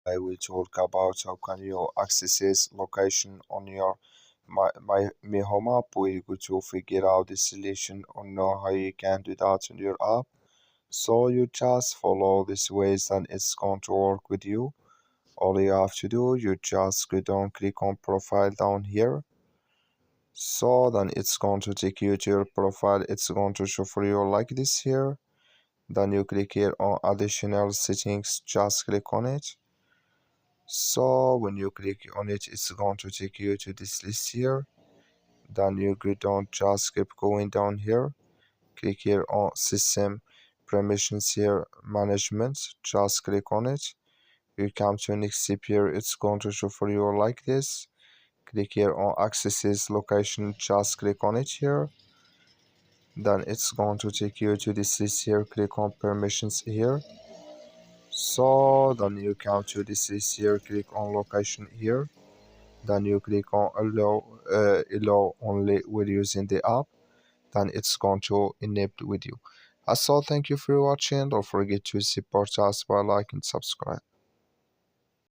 I will talk about how can you access this location on your my home app. We're going to figure out the solution on how you can do that on your app. So you just follow this ways and it's going to work with you. All you have to do, you just go down, click on profile down here. So then it's going to take you to your profile. It's going to show for you like this here. Then you click here on additional settings, just click on it. So when you click on it, it's going to take you to this list here. Then you go down, just keep going down here. Click here on system permissions here, management, just click on it. You come to next step here, it's going to show for you like this. Click here on accesses location, just click on it here. Then it's going to take you to this list here, click on permissions here. So then you come to this list here, click on location here. Then you click on allow only when using the app. Then it's going to enable with you. So thank you for watching. Don't forget to support us by liking and subscribe.